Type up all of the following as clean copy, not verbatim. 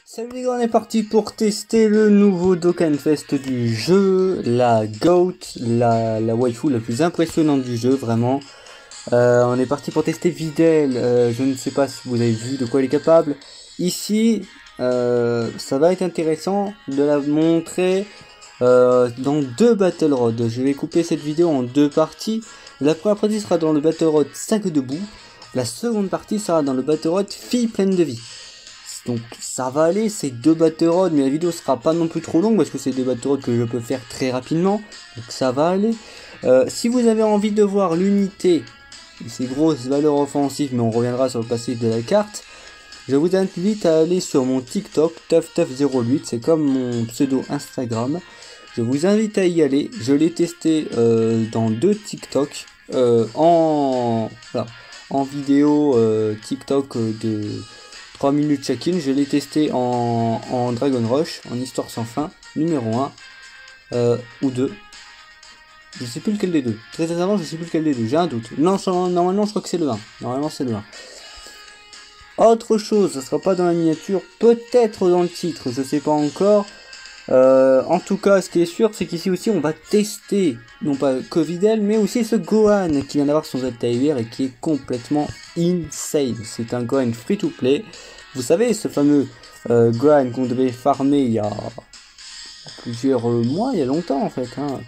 Salut les gars, on est parti pour tester le nouveau Dokkan Fest du jeu, la GOAT, la waifu la plus impressionnante du jeu, vraiment. On est parti pour tester Videl, je ne sais pas si vous avez vu de quoi il est capable. Ici, ça va être intéressant de la montrer dans deux Battle Road. Je vais couper cette vidéo en deux parties. La première partie sera dans le Battle Road 5 debout, la seconde partie sera dans le Battle Road Fille pleine de vie. Donc ça va aller, c'est deux Battle Road, mais la vidéo sera pas non plus trop longue parce que c'est des Battle Road que je peux faire très rapidement. Donc ça va aller. Si vous avez envie de voir l'unité, ces grosses valeurs offensives, mais on reviendra sur le passif de la carte, je vous invite à aller sur mon TikTok, TuffTuff08, c'est comme mon pseudo Instagram. Je vous invite à y aller, je l'ai testé dans deux TikTok, en vidéo TikTok de 3 minutes chacune. Je l'ai testé en Dragon Rush, en histoire sans fin, numéro 1 ou 2. Je sais plus lequel des deux. Très sincèrement, je sais plus lequel des deux. J'ai un doute. Non, normalement, je crois que c'est le 1. Normalement, c'est le 1. Autre chose, ça sera pas dans la miniature, peut-être dans le titre, je sais pas encore. En tout cas, ce qui est sûr, c'est qu'ici aussi, on va tester, non pas que Videl, mais aussi ce Gohan qui vient d'avoir son ZTUR et qui est complètement insane. C'est un Gohan free-to-play. Vous savez, ce fameux Gohan qu'on devait farmer il y a plusieurs mois, il y a longtemps en fait, hein,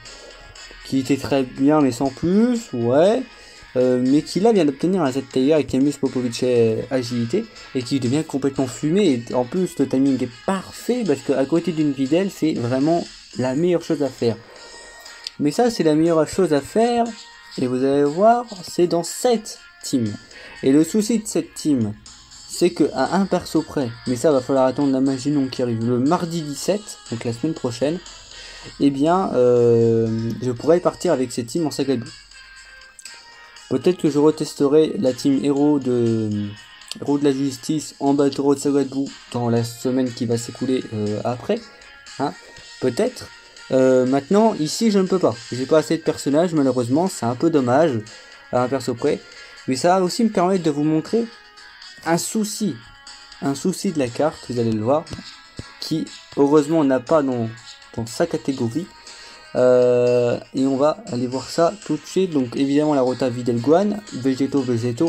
qui était très bien mais sans plus, ouais. Mais qui là vient d'obtenir un ZTUR avec Yamis Popovic agilité et qui devient complètement fumé. Et en plus le timing est parfait parce qu'à côté d'une Videl c'est vraiment la meilleure chose à faire. Mais ça c'est la meilleure chose à faire et vous allez voir c'est dans cette team. Et le souci de cette team c'est que à un perso près, mais ça va falloir attendre la Maginon qui arrive le mardi 17, donc la semaine prochaine, et bien je pourrais partir avec cette team en saga 2. Peut-être que je retesterai la team héros de la justice en Battle Road Saga Debout dans la semaine qui va s'écouler après. Hein, peut-être. Maintenant, ici, je ne peux pas. J'ai pas assez de personnages, malheureusement. C'est un peu dommage à un perso près. Mais ça va aussi me permettre de vous montrer un souci. Un souci de la carte, vous allez le voir. Qui, heureusement, n'a pas dans sa catégorie. Et on va aller voir ça tout de suite. Donc évidemment la rota Videl Gohan, Végéto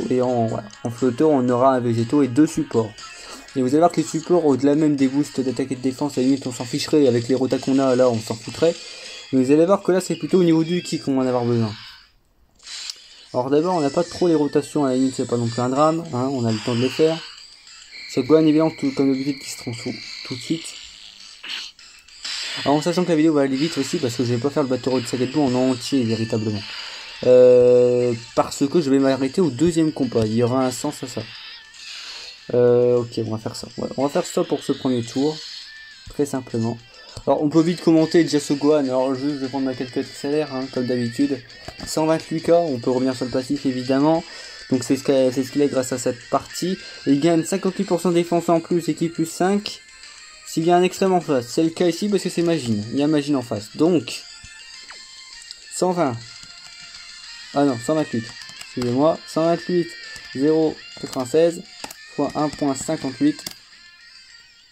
et en flotteur on aura un Végéto et deux supports. Et vous allez voir que les supports au-delà même des boosts d'attaque et de défense, à la limite on s'en ficherait avec les rotas qu'on a là, on s'en foutrait. Mais vous allez voir que là c'est plutôt au niveau du kick qu'on va en avoir besoin. Alors d'abord on n'a pas trop les rotations, à la limite c'est pas non plus un drame, hein, on a le temps de les faire. Ce Gohan évidemment comme d'habitude qui se transforme tout de suite. Alors en sachant que la vidéo va aller vite aussi parce que je vais pas faire le Battle Road Saga Debout en entier véritablement. Parce que je vais m'arrêter au deuxième combat, il y aura un sens à ça. Ok, on va faire ça. Ouais, on va faire ça pour ce premier tour. Très simplement. Alors on peut vite commenter déjà ce Gohan, alors juste je vais prendre ma calculatrice XLR hein, comme d'habitude. 128k, on peut revenir sur le passif évidemment. Donc c'est ce qu'il a grâce à cette partie. Et il gagne 58% de défense en plus, équipe plus 5. S'il y a un extrême en face, c'est le cas ici parce que c'est Magine, il y a Magine en face. Donc, 120. Ah non, 128. Excusez-moi, 128, 0,96 fois 1,58.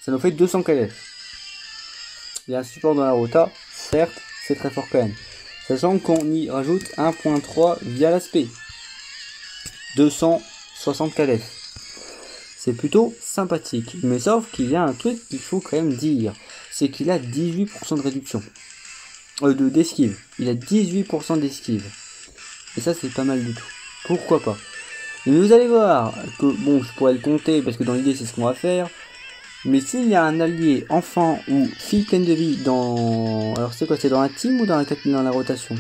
Ça nous fait 200 KF. Il y a un support dans la rota, certes, c'est très fort quand même. Sachant qu'on y rajoute 1,3 via l'aspect. 260 KF. C'est plutôt sympathique, mais sauf qu'il y a un truc qu'il faut quand même dire, c'est qu'il a 18% de réduction d'esquive, il a 18% d'esquive, et ça c'est pas mal du tout, pourquoi pas. Et vous allez voir que, bon je pourrais le compter parce que dans l'idée c'est ce qu'on va faire, mais s'il y a un allié enfant ou fille pleine de vie dans, alors c'est quoi, c'est dans la team ou dans la rotation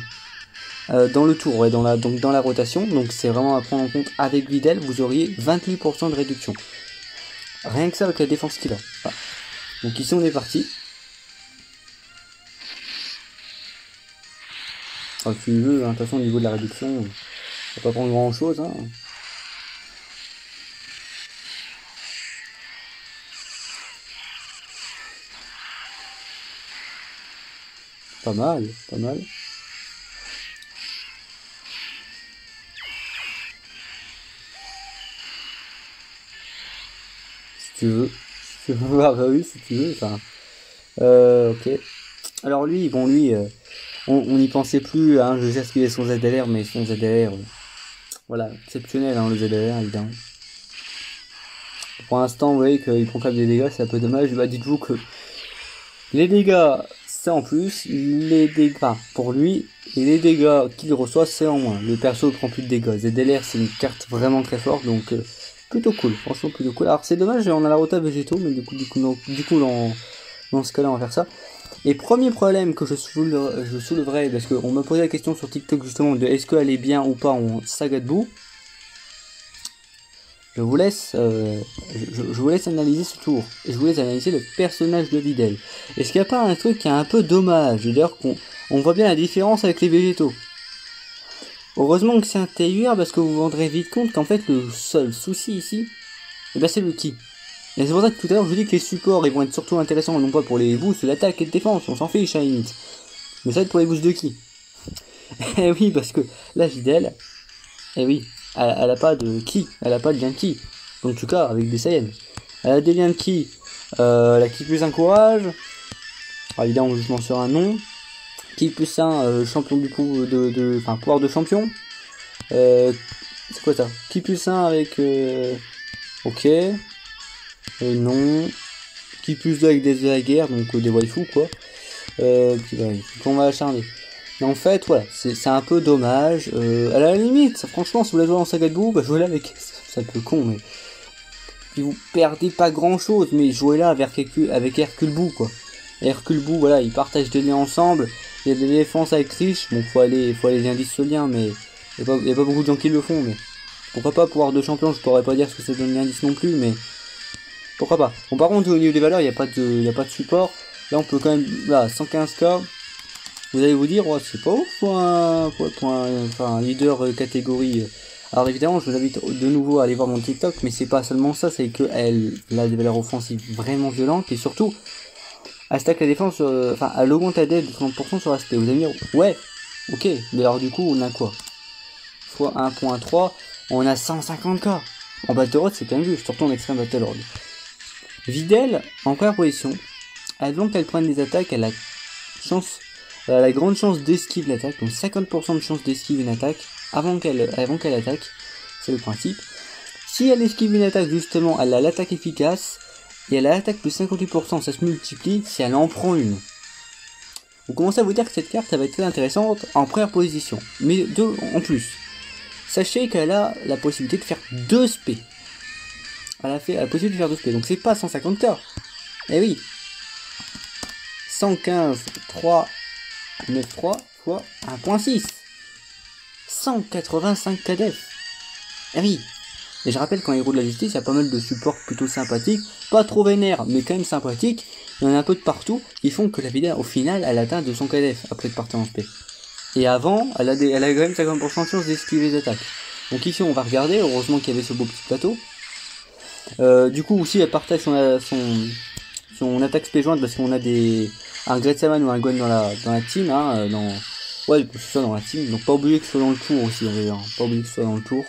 dans le tour, ouais, dans la rotation, donc c'est vraiment à prendre en compte avec Videl, vous auriez 28% de réduction. Rien que ça avec la défense qu'il a. Voilà. Donc ici on est parti. Enfin, si tu veux, hein, de toute façon au niveau de la réduction, on va pas prendre grand chose. Hein. Pas mal, pas mal. Si tu veux, Je peux voir, bah oui, si tu veux, enfin... ok. Alors lui, bon lui, on n'y pensait plus, hein, je sais ce qu'il est son ZLR, mais son ZLR, voilà, exceptionnel, hein, le ZLR, évidemment. Pour l'instant, vous voyez qu'il prend quand même des dégâts, c'est un peu dommage. Bah, dites-vous que les dégâts, c'est en plus, les dégâts, enfin, pour lui, et les dégâts qu'il reçoit, c'est en moins. Le perso ne prend plus de dégâts. ZLR, c'est une carte vraiment très forte, donc plutôt cool, franchement plutôt cool. Alors c'est dommage, on a la rota végétaux, mais du coup dans ce cas-là, on va faire ça. Et premier problème que je soulèverai, parce qu'on me posait la question sur TikTok justement de est-ce qu'elle est bien ou pas en saga de boue. Je vous laisse analyser ce tour. Et je vous laisse analyser le personnage de Videl. Est-ce qu'il n'y a pas un truc qui est un peu dommage? D'ailleurs on voit bien la différence avec les végétaux. Heureusement que c'est un TUR parce que vous vous rendrez vite compte qu'en fait le seul souci ici, c'est le ki. Et c'est pour ça que tout à l'heure je vous dis que les supports ils vont être surtout intéressants, non pas pour les boosts d'attaque et de défense, on s'en fiche à la limite. Mais ça va être pour les boosts de ki. Et oui, parce que la Videl, oui, elle a pas de ki, elle a pas de lien de ki. Donc en tout cas avec des Saiyans. Elle a des liens de ki, la ki plus un courage. Alors évidemment je m'en sors un nom. Ki plus un champion du coup enfin pouvoir de champion. C'est quoi ça? Ki plus un avec ok. Non. Ki plus 2 avec des de la guerre, donc des waifus quoi. Qu'on va acharner. Mais en fait, voilà, c'est un peu dommage. À la limite, ça, franchement, si vous la jouez en saga de boue, bah jouez-la avec. C'est un peu con, mais. Puis vous perdez pas grand chose, mais jouez-la avec Hercule Bou, quoi. Hercule Bou, voilà, ils partagent des liens ensemble. Il y a des défenses avec Triche, bon, faut aller indice ce lien, mais. Il y a pas beaucoup de gens qui le font, mais. Pourquoi pas, pouvoir de champion, je pourrais pas dire ce que ça donne l'indice non plus, mais. Pourquoi pas. Bon, par contre, au niveau des valeurs, il n'y a pas de support. Là, on peut quand même. Là, 115k. Vous allez vous dire, oh, c'est pas ouf pour un leader catégorie. Alors évidemment, je vous invite de nouveau à aller voir mon TikTok, mais c'est pas seulement ça, c'est que elle a des valeurs offensives vraiment violentes, et surtout, elle stack la défense, elle augmente la dette de 30% sur l'aspect. Vous allez me dire, ouais, ok, mais alors du coup, on a quoi? Fois 1.3, on a 150k. En Battle Road, c'est quand même juste, surtout en Extreme Battle Road. Videl, en première position, avant qu'elle prenne des attaques, elle a la grande chance d'esquive l'attaque, donc 50% de chance d'esquive une attaque avant qu'elle attaque, c'est le principe. Si elle esquive une attaque justement, elle a l'attaque efficace, et elle a l'attaque de 58%, ça se multiplie si elle en prend une. Vous commencez à vous dire que cette carte elle va être très intéressante en première position, mais deux en plus. Sachez qu'elle a la possibilité de faire 2 SP. Elle a la possibilité de faire 2 SP, donc c'est pas 150k. Eh oui, 115, 3, 9.3 fois 1.6. 185 KDF. Eh oui. Et je rappelle qu'en héros de la justice, il y a pas mal de supports plutôt sympathiques. Pas trop vénères, mais quand même sympathiques. Il y en a un peu de partout qui font que la vidéo, au final, elle atteint 200 KDF après de partir en SP. Et avant, elle a quand même 50% de chance d'esquiver les attaques. Donc ici, on va regarder. Heureusement qu'il y avait ce beau petit plateau. Du coup, aussi, elle partage son attaque SP jointe parce qu'on a un Great Saman ou un Gwen dans la team, hein, ouais, que ce soit dans la team, donc pas oublier que ce soit dans le tour aussi, on va dire, pas oublier que ce soit dans le tour.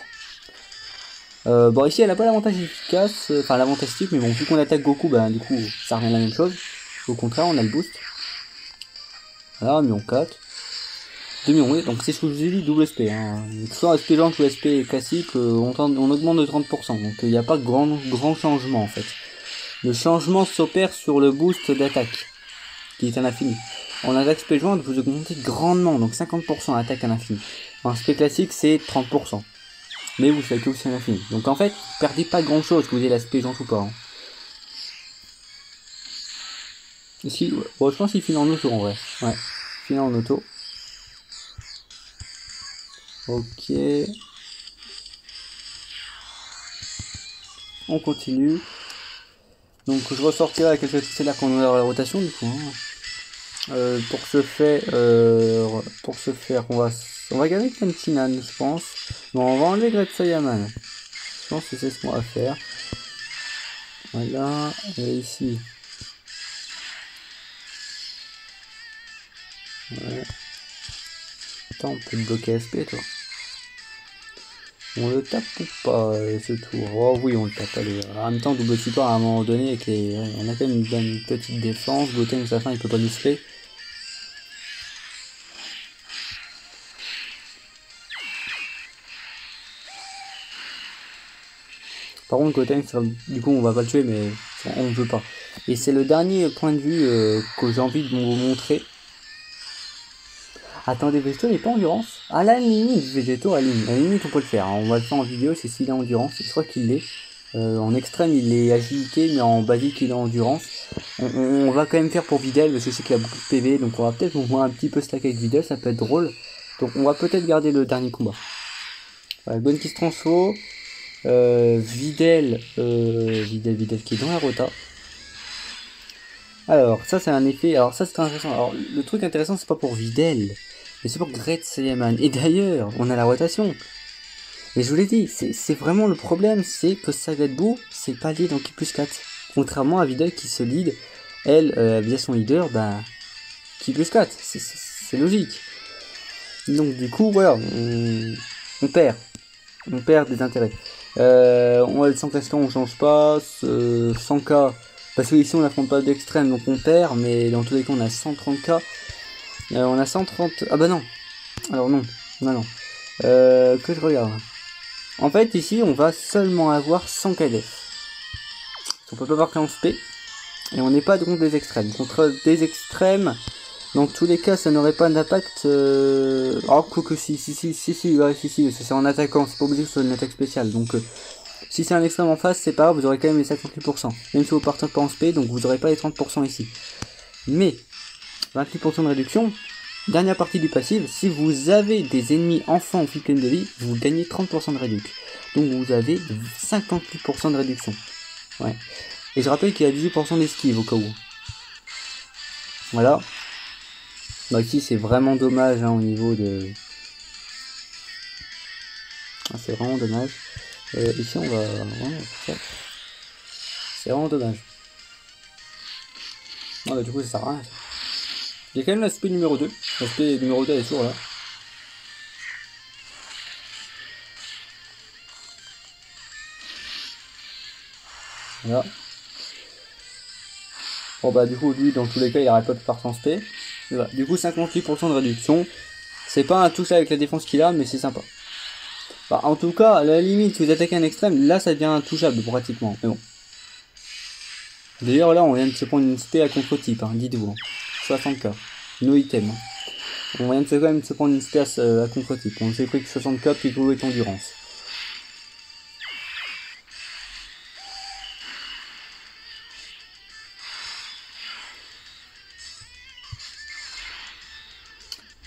Bon, ici elle a pas l'avantage efficace, enfin l'avantage type, mais bon, vu qu'on attaque Goku, bah du coup, ça revient à la même chose. Au contraire, on a le boost. Voilà, 1,4 million. 2 millions, oui, donc c'est ce que je vous ai dit, double SP, hein. Que ce soit SP lent ou SP classique, on augmente de 30%, donc il n'y a pas de grand changement en fait. Le changement s'opère sur le boost d'attaque, qui est à l'infini. En attaque SP jointe, vous augmentez grandement, donc 50% attaque à l'infini. En SP classique, c'est 30%. Mais vous savez que aussi à l'infini. Donc en fait, vous perdez pas grand chose que vous ayez l'aspect jointe ou pas. Hein. Ici, ouais. Bon, je pense qu'il finit en auto en vrai. Ouais, il finit en auto. Ok. On continue. Donc je ressortirai avec quelques là qu'on a la rotation du coup. Hein. Pour ce faire, on va garder Kanchinan, je pense. Non, on va enlever Great Saiyaman. Je pense que c'est ce qu'on va faire. Voilà, et ici. Ouais. Attends, on peut te bloquer SP, toi. On le tape ou pas ce tour? Oh oui, on le tape. Allez. En même temps, double support à un moment donné, on a quand même une bonne petite défense. Goten, sa fin, il peut pas nous spray. Par contre, Goten, du coup, on va pas le tuer, mais on ne peut pas. Et c'est le dernier point de vue que j'ai envie de vous montrer. Attendez, Végéto n'est pas endurance. À la limite, Végéto, à la limite, on peut le faire. Hein. On va le faire en vidéo, c'est s'il est endurance. Je crois qu'il l'est. En extrême, il est agilité, mais en basique, il est endurance. On va quand même faire pour Videl, parce que je sais qu'il a beaucoup de PV, donc on va peut-être voir un petit peu stack avec Videl, ça peut être drôle. Donc on va peut-être garder le dernier combat. Voilà, Gon qui se transfo. Videl qui est dans la rota. Alors, ça c'est un effet. Alors, ça c'est intéressant. Alors, le truc intéressant, c'est pas pour Videl, mais c'est pour Great Saiyaman. Et d'ailleurs, on a la rotation. Mais je vous l'ai dit, c'est vraiment le problème, c'est que Sagatbu, c'est pas lié dans Ki plus 4. Contrairement à Videl qui se lead, elle, via son leader, bah, Ki plus 4. C'est logique. Donc, du coup, voilà, on perd. On perd des intérêts. On a le 100K, on change pas. 100K. Parce que ici on n'affronte pas d'extrême donc on perd, mais dans tous les cas on a 130K. On a 130... Ah bah non. Alors non. Que je regarde. En fait ici on va seulement avoir 100 KDF. On peut pas avoir 15 P. Et on n'est pas contre des extrêmes. Contre des extrêmes, dans tous les cas ça n'aurait pas d'impact... Oh que si, c'est en attaquant, c'est pas obligé que ce soit une attaque spéciale. Donc... si c'est un extrême en face, c'est pas grave, vous aurez quand même les 58%. Même si vous partez pas en SP, donc vous n'aurez pas les 30% ici. Mais, 28% de réduction, dernière partie du passif, si vous avez des ennemis enfants en full pleine de vie, vous gagnez 30% de réduction. Donc vous avez 58% de réduction. Ouais. Et je rappelle qu'il y a 18% d'esquive au cas où. Voilà. Bah ici c'est vraiment dommage hein, au niveau de... Ah, c'est vraiment dommage. Ici on va vraiment faire ça. C'est vraiment dommage. Non bah du coup ça sert à rien. Il y a quand même l'aspect numéro 2. L'aspect numéro 2 elle est toujours là. Voilà. Bon bah du coup lui dans tous les cas il arrête pas de faire sans spé. Voilà. Du coup 58% de réduction. C'est pas un touche avec la défense qu'il a mais c'est sympa. Bah, en tout cas, à la limite, si vous attaquez un extrême, là ça devient intouchable pratiquement. Mais bon. D'ailleurs, là on vient de se prendre une spé à contre-type, hein, dites-vous. 60K. No item. On vient de quand même se prendre une spé à contre-type. On s'est pris que 60K puis tout est endurance.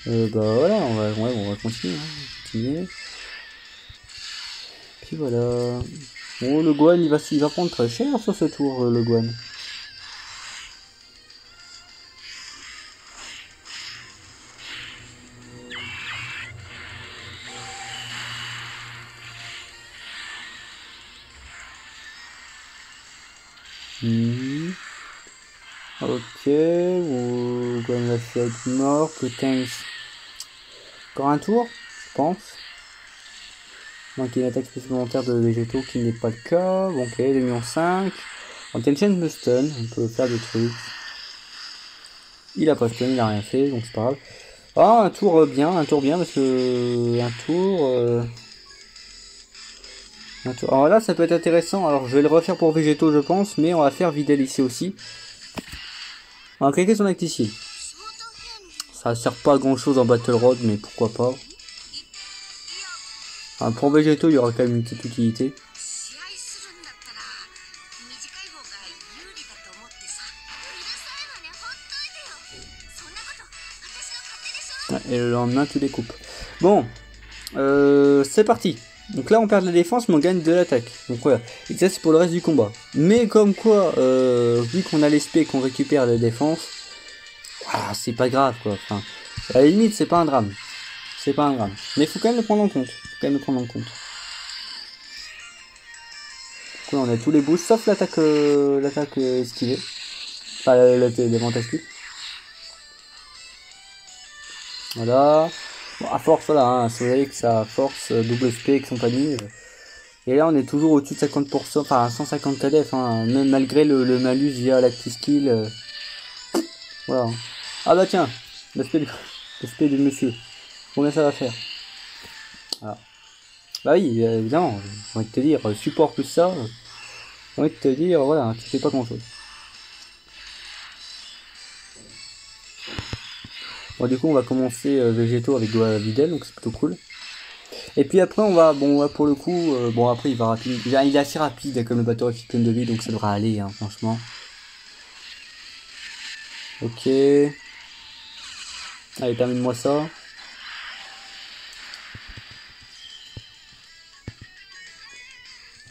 Bah voilà, on va continuer. Hein, Puis voilà. Bon, le Guan, il va prendre très cher sur ce tour, le Guan. Ok, Guan va faire être mort, peut-être... Encore un tour, je pense. Donc il y a une attaque supplémentaire de végétaux qui n'est pas le cas. Bon, ok, 2,5 millions. Tension me stun, on peut faire des trucs. Il a pas stun, il a rien fait, donc c'est pas grave. Ah, un tour bien, parce que... Un tour... Alors là, ça peut être intéressant. Alors je vais le refaire pour végétaux, je pense, mais on va faire Videl ici aussi. On va cliquer son acte ici. Ça sert pas à grand chose en Battle Road, mais pourquoi pas. Enfin, pour végétaux, il y aura quand même une petite utilité. Et le lendemain, tu découpes. Bon, c'est parti. Donc là, on perd de la défense, mais on gagne de l'attaque. Donc voilà. Et ça, c'est pour le reste du combat. Mais comme quoi, vu qu'on a l'esprit et qu'on récupère la défense, voilà, c'est pas grave, quoi. Enfin, à la limite, c'est pas un drame. C'est pas un drame. Mais il faut quand même le prendre en compte. Donc là, on a tous les boosts, sauf l'attaque esquivée. Enfin, l'élément esquive. Voilà. Bon, à force, voilà, hein, vous voyez que ça force double SP et compagnie. Et là, on est toujours au-dessus de 50%, enfin 150 KDF, hein, même malgré le malus via l'Active Skill. Voilà. Ah bah tiens, l'aspect de monsieur. Combien ça va faire? Voilà. Bah oui, évidemment, j'ai envie de te dire, support plus ça, j'ai envie de te dire, voilà, tu fais pas grand chose. Bon, du coup, on va commencer végétaux avec doigt Videl, donc c'est plutôt cool. Et puis après, on va, bon, pour le coup, bon, après, il va rapide, il est assez rapide, comme le batteur plein de vie, donc ça devra aller, hein, franchement. Ok. Allez, termine-moi ça.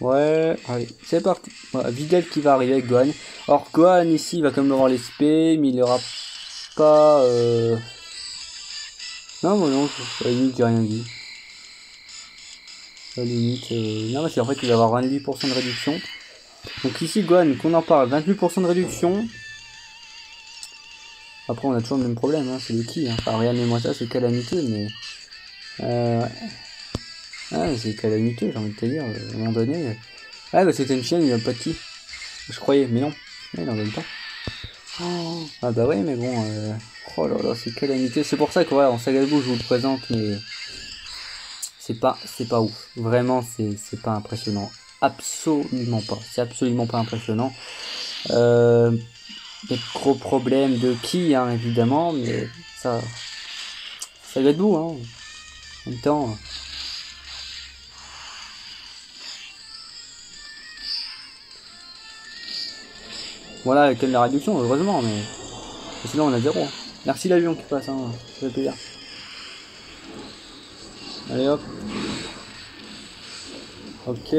Ouais, allez, c'est parti. Voilà, Videl qui va arriver avec Gohan. Alors, Gohan ici, il va quand même avoir les SP, mais il aura pas. Non, moi non, à la limite, j'ai rien dit. À la limite, non, c'est en fait, il va avoir 28% de réduction. Donc, ici, Gohan, qu'on en parle, 28% de réduction. Après, on a toujours le même problème, hein, c'est le ki. Hein. Enfin, regarde, moi ça, c'est calamiteux, mais. Ouais. Ah, c'est calamiteux, j'ai envie de te dire, à un moment donné. Ah, bah, c'était une chienne, il a pas de ki. Je croyais, mais non. Il en donne pas. Oh. Ah, bah, ouais, mais bon. Oh là là, c'est calamiteux. C'est pour ça que, ouais, en Sagalbo, je vous le présente, mais. C'est pas ouf. Vraiment, c'est pas impressionnant. Absolument pas. C'est absolument pas impressionnant. Des gros problèmes de ki, hein, évidemment, mais ça va être beau, hein. En même temps. Voilà, avec la réduction, heureusement, mais sinon on a 0. Merci l'avion qui passe, hein. Ça fait plaisir. Allez hop. Ok.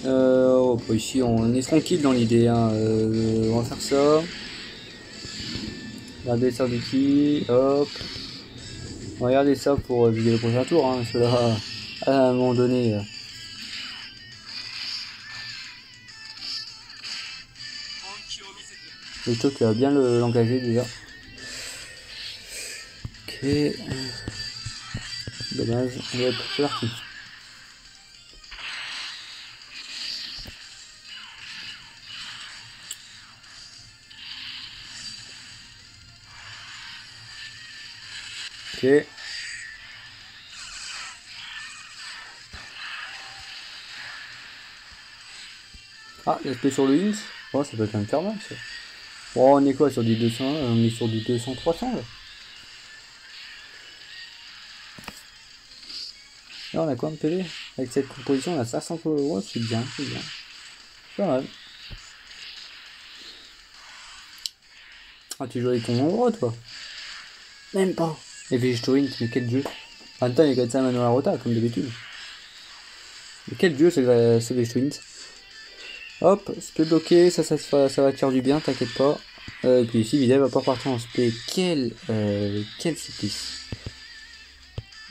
Oh, bah ici on est tranquille dans l'idée, hein. On va faire ça. Regardez ça du ki, hop. Regardez ça pour vider le prochain tour, hein, parce que là, à un moment donné. Le truc va bien l'engager déjà. Ok. Dommage. Allez hop, c'est parti. Ok. Ah, l'aspect sur le Inks. Oh, ça peut être infernal ça. Bon, on est quoi sur du 200? On est sur du 200-300 là. Là, on a quoi en PV? Avec cette composition, on a 500 euros. C'est bien, c'est bien. Pas mal. Ah, tu joues avec ton endroit, toi? Même pas. Et Végétoine, mais quel dieu? En même temps, il y a ça Manuel Rota, comme d'habitude. Mais quel dieu, c'est Végétoine. Hop, spé bloqué, ça va te faire du bien, t'inquiète pas. Et puis ici, Videl va pas partir en spé. Quel supplice.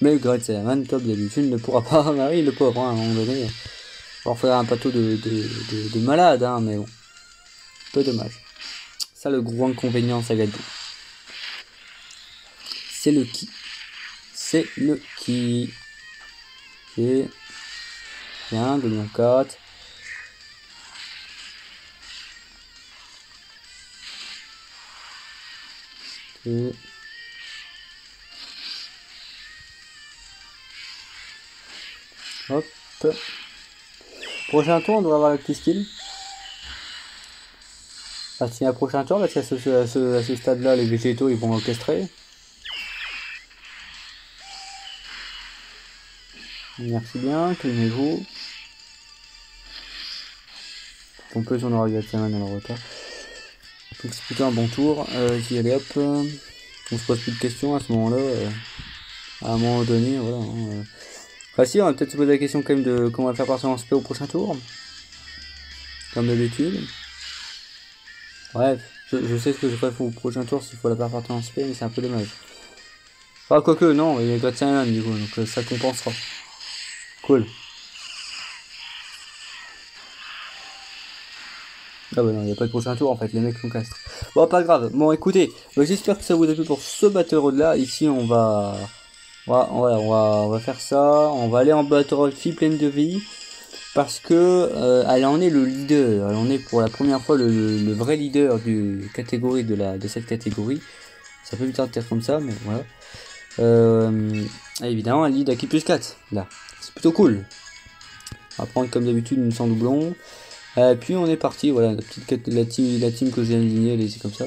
Mais Great Saiyaman, top d'habitude, ne pourra pas. Marie, le pauvre, hein, à un moment donné. On faire un plateau de malade, hein, mais bon. Peu dommage. Ça, le gros inconvénient, ça va être c'est le ki. C'est le ki. Ok. Bien, 2004. Ok. Hop. Prochain tour, on doit avoir la petite skill. Enfin, c'est un prochain tour, parce qu'à ce stade-là, les végétaux, ils vont orchestrer. Merci bien, calmez-vous. En plus, on aura eu la dans le retard. Donc c'est plutôt un bon tour. Ici, allez hop. On se pose plus de questions à ce moment-là. À un moment donné, voilà. Enfin, si, on va peut-être se poser la question quand même de comment on va faire partir en SP au prochain tour. Comme d'habitude. Bref, je sais ce que je ferai au prochain tour s'il faut la faire partir en SP, mais c'est un peu dommage. Enfin, quoique, non, il y a Gothian du coup, donc ça compensera. Cool. Ah bah non, il n'y a pas de prochain tour en fait, les mecs nous castrent. Bon, pas grave. Bon, écoutez, bah, j'espère que ça vous a plu pour ce Battle Road là. Ici, on va faire ça. On va aller en Battle Road fille pleine de vie. Parce que elle en est le leader. Elle en est pour la première fois le vrai leader du catégorie de cette catégorie. Ça peut vite être comme ça, mais voilà. Évidemment, elle lead à qui plus 4. Là, c'est plutôt cool. On va prendre comme d'habitude une sans doublon. Puis on est parti, voilà, la team que j'ai alignée, elle est comme ça.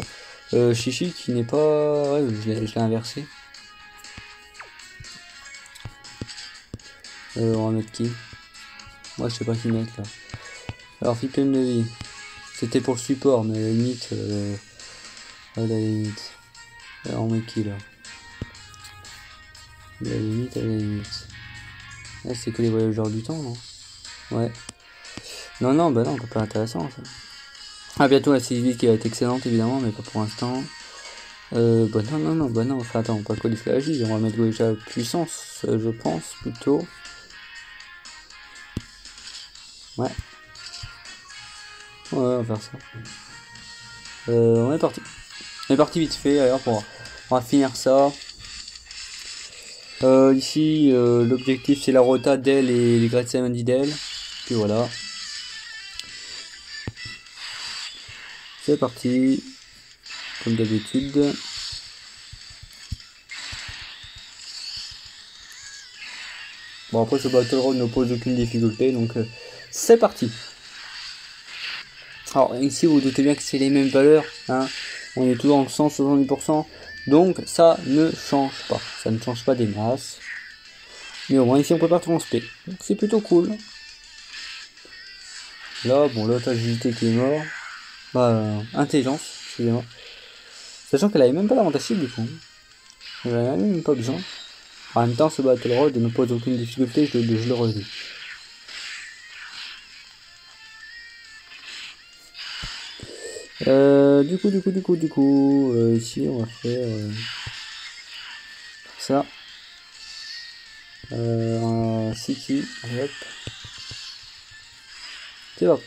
Chichi qui n'est pas... Ouais, je l'ai inversé. On va mettre qui? Moi je sais pas qui mettre là. Alors Flippen de vie. C'était pour le support, mais à la limite... à la limite. Alors on met qui là? À la limite, à la limite. Là c'est que les voyageurs du temps, non? Ouais. Non, bah non, pas intéressant ça. Ah, bientôt la série qui va être excellente évidemment, mais pas pour l'instant. Bah non, enfin attends, pas qualifier, on va mettre déjà puissance, je pense, plutôt. Ouais. Ouais, on va faire ça. On est parti. On est parti vite fait, alors on va finir ça. Ici, l'objectif c'est la rota d'elle et les Great Simon d'Idel. Puis voilà. C'est parti. Comme d'habitude. Bon, après ce Battle Road ne pose aucune difficulté, donc c'est parti. Alors ici vous, vous doutez bien que c'est les mêmes valeurs, hein. On est toujours en 170%, donc ça ne change pas. Ça ne change pas des masses. Mais au moins ici on peut pas transper, donc c'est plutôt cool. Là, bon, l'autre agilité qui est mort. Bah, intelligence, excusez-moi. Sachant qu'elle avait même pas l'avantage du coup. Elle avait même pas besoin. En même temps, ce Battle Road ne pose aucune difficulté, je le redis. Du coup, ici on va faire ça. City, hop. C'est bon.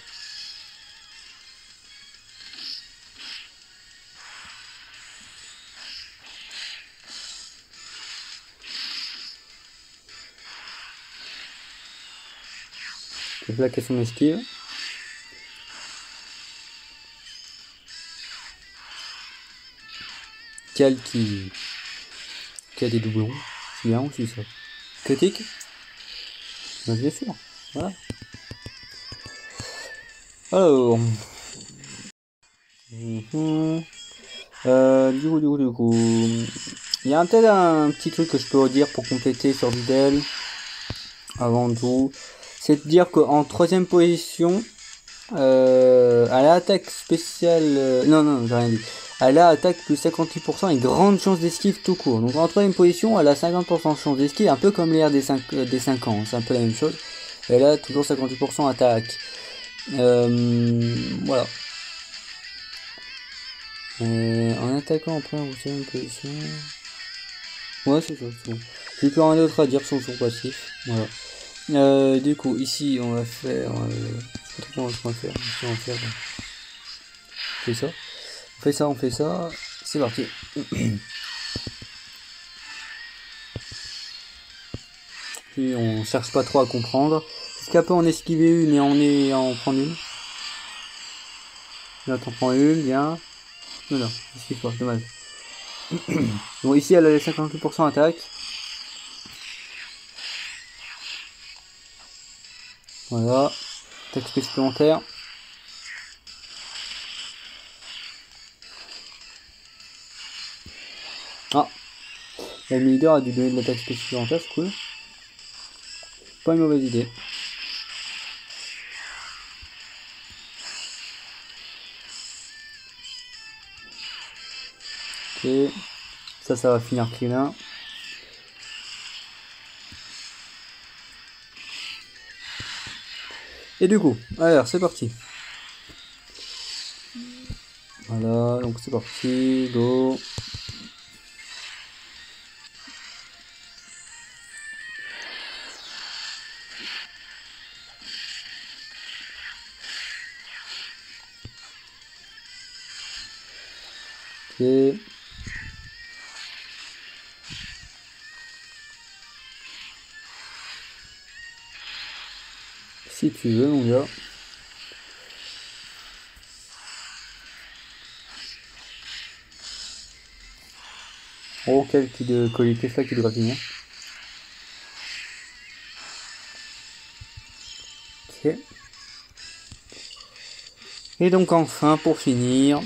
Donc là, question esquive. Cal qui a des doublons. C'est bien aussi ça. Critique. Bien sûr. Voilà. Alors. Du coup. Il y a peut-être un petit truc que je peux redire pour compléter sur Videl. Avant tout. C'est de dire qu'en troisième position, à l'attaque spéciale... non, j'ai rien dit. Elle a attaque plus 58% et grande chance d'esquive tout court. Donc en troisième position, elle a 50% de chance d'esquive, un peu comme l'air des 5 ans, c'est un peu la même chose. Elle a toujours 58% attaque. Voilà. En attaquant en première ou deuxième position... Ouais, c'est ça, c'est bon. J'ai plus rien d'autre à dire sur son passif. Voilà. Du coup, ici, on va faire... je sais pas trop comment on va faire. Ici, on va faire... On fait ça. C'est parti. Puis on cherche pas trop à comprendre. Est-ce qu'après en esquiver une et en prendre une? Là, t'en prends une, bien. Non, esquive pas, dommage. Bon, ici, elle a les 58% attaque. Voilà. Attaque supplémentaire. Ah, la leader a dû donner de l'attaque supplémentaire, c'est cool. Pas une mauvaise idée. Ok. Ça va finir Krillin. Et du coup, alors c'est parti. Voilà, donc c'est parti, go. Ok. Si tu veux, mon gars. Oh, quelques de colis Tesla qui devrait finir. Ok. Et donc enfin, pour finir,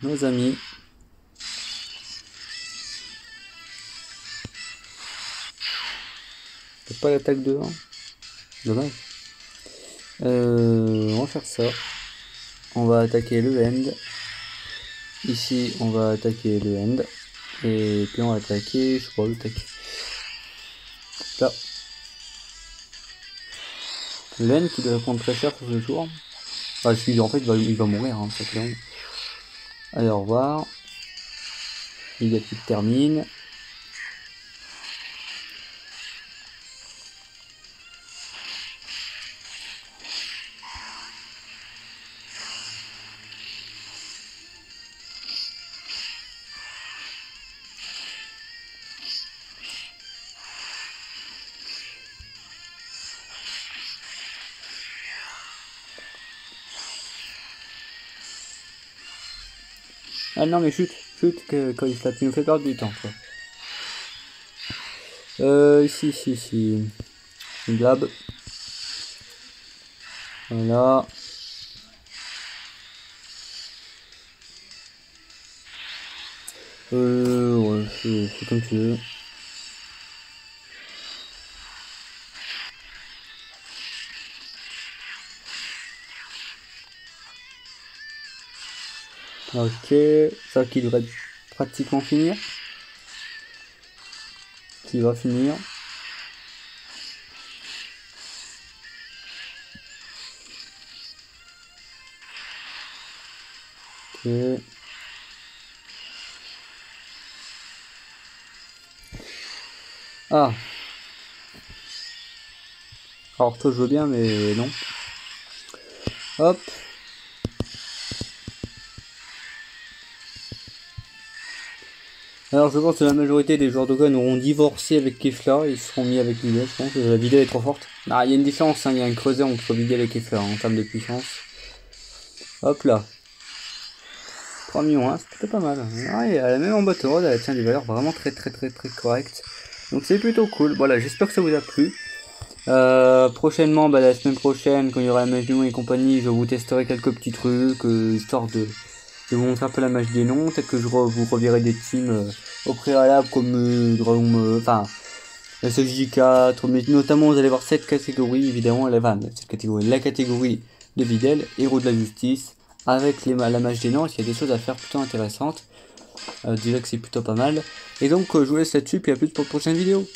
nos amis. C'est pas l'attaque devant. Dommage. On va faire ça. On va attaquer le end. Ici, on va attaquer le end. Et puis on va attaquer, je crois, le tac. Là. Le end qui doit prendre très cher sur ce tour. Enfin, celui en fait, il va mourir, hein, ça clairement. Allez, au revoir. Il y a qui termine. Ah non mais chute, que quand il tu nous fait perdre du temps quoi. Ici. Une blab. Voilà. Ouais, c'est comme tu veux. Ok, ça qui devrait pratiquement finir. Qui va finir. Ok. Ah. Alors toi je veux bien mais non. Hop. Alors je pense que la majorité des joueurs d'Ogon auront divorcé avec Kefla, ils seront mis avec Videl, je pense que la Videl est trop forte. Ah, il y a une différence, hein, il y a un creuset entre Videl et Kefla en termes de puissance. Hop là. 3 millions, hein, c'est plutôt pas mal. Ah, et elle a même en bot road, elle tient des valeurs vraiment très correctes. Donc c'est plutôt cool. Voilà, j'espère que ça vous a plu. Prochainement, la semaine prochaine, quand il y aura la mage des noms et compagnie, je vous testerai quelques petits trucs, histoire de vous montrer un peu la mage des noms. Peut-être que vous reverrai des teams au préalable comme Dragon, enfin la SFJ4, mais notamment vous allez voir cette catégorie, évidemment, la catégorie de Videl, héros de la justice, avec la mage des noms, il y a des choses à faire plutôt intéressantes. Déjà que c'est plutôt pas mal. Et donc je vous laisse là-dessus, puis à plus pour une prochaine vidéo.